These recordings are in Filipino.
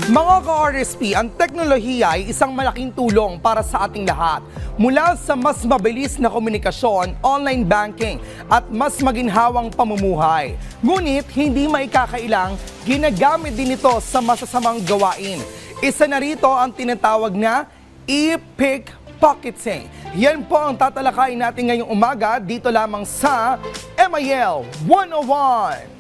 Mga ka-RSP, ang teknolohiya ay isang malaking tulong para sa ating lahat. Mula sa mas mabilis na komunikasyon, online banking at mas maginhawang pamumuhay. Ngunit hindi maikakailang ginagamit din ito sa masasamang gawain. Isa na rito ang tinatawag na e-pickpocketing. Yan po ang tatalakayin natin ngayong umaga dito lamang sa MIL 101.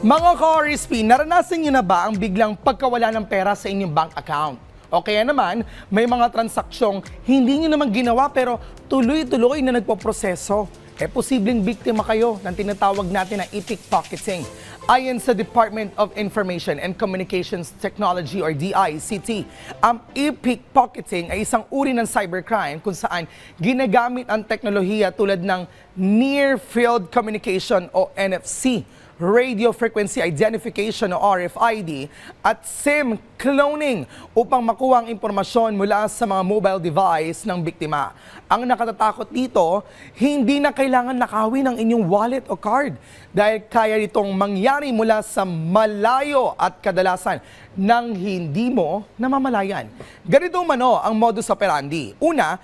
Mga ka-RSP, naranasan niyo na ba ang biglang pagkawala ng pera sa inyong bank account? O kaya naman, may mga transaksyong hindi niyo naman ginawa pero tuloy-tuloy na nagpoproseso. Posibleng biktima kayo ng tinatawag natin na e-pickpocketing. Ayon sa Department of Information and Communications Technology or DICT, ang e-pickpocketing ay isang uri ng cybercrime kung saan ginagamit ang teknolohiya tulad ng Near Field Communication o NFC, Radio Frequency Identification o RFID at SIM cloning upang makuha ang impormasyon mula sa mga mobile device ng biktima. Ang nakatatakot dito, hindi na kailangan nakawin ang inyong wallet o card dahil kaya itong mangyari mula sa malayo at kadalasan nang hindi mo namamalayan. Ganito umano ang modus operandi. Una,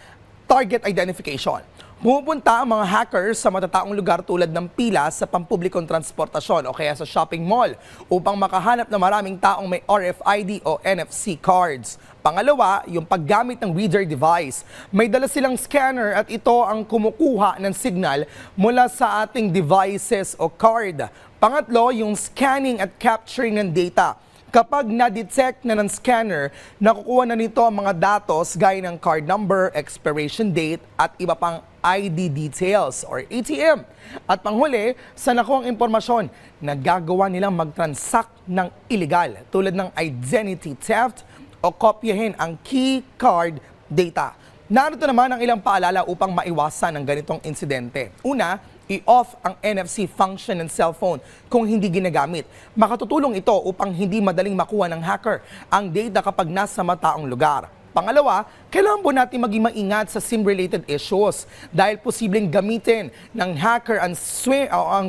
target identification. Pumupunta ang mga hackers sa matataong lugar tulad ng pila sa pampublikong transportasyon o kaya sa shopping mall upang makahanap ng maraming taong may RFID o NFC cards. Pangalawa, yung paggamit ng reader device. May dala silang scanner at ito ang kumukuha ng signal mula sa ating devices o card. Pangatlo, yung scanning at capturing ng data. Kapag na-detect na ng scanner, nakukuha na nito ang mga datos gaya ng card number, expiration date at iba pang ID details or ATM. At panghuli, sa nakuhang impormasyon, nagagawa nilang mag-transact ng illegal tulad ng identity theft o kopyahin ang key card data. Narito naman ang ilang paalala upang maiwasan ang ganitong insidente. Una, i-off ang NFC function ng cellphone kung hindi ginagamit. Makatutulong ito upang hindi madaling makuha ng hacker ang data kapag nasa mataong lugar. Pangalawa, kailangan po natin maging maingat sa SIM-related issues dahil posibleng gamitin ng hacker ang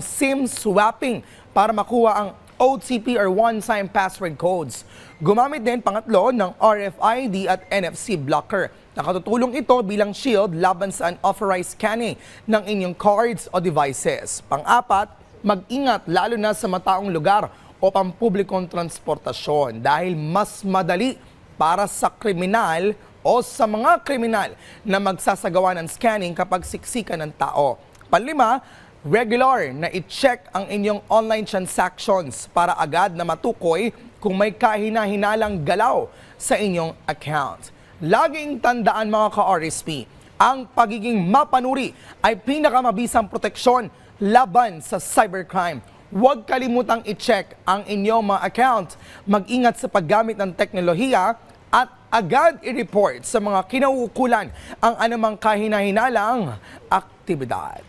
SIM swapping para makuha ang OTP or one-time password codes. Gumamit din pangatlo ng RFID at NFC blocker. Nakatutulong ito bilang shield laban sa unauthorized scanning ng inyong cards o devices. Pang-apat, mag-ingat lalo na sa mataong lugar o pampublikong transportasyon dahil mas madali para sa kriminal o sa mga kriminal na magsasagawa ng scanning kapag siksikan ng tao. Panlima, regular na i-check ang inyong online transactions para agad na matukoy kung may kahina-hinalang galaw sa inyong account. Laging tandaan mga ka-RSP, ang pagiging mapanuri ay pinakamabisang proteksyon laban sa cybercrime. Huwag kalimutang i-check ang inyong mga account, mag-ingat sa paggamit ng teknolohiya at agad i-report sa mga kinauukulan ang anumang kahina-hinalang aktibidad.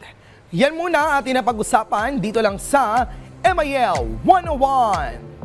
Yan muna ating napag-usapan dito lang sa MIL 101.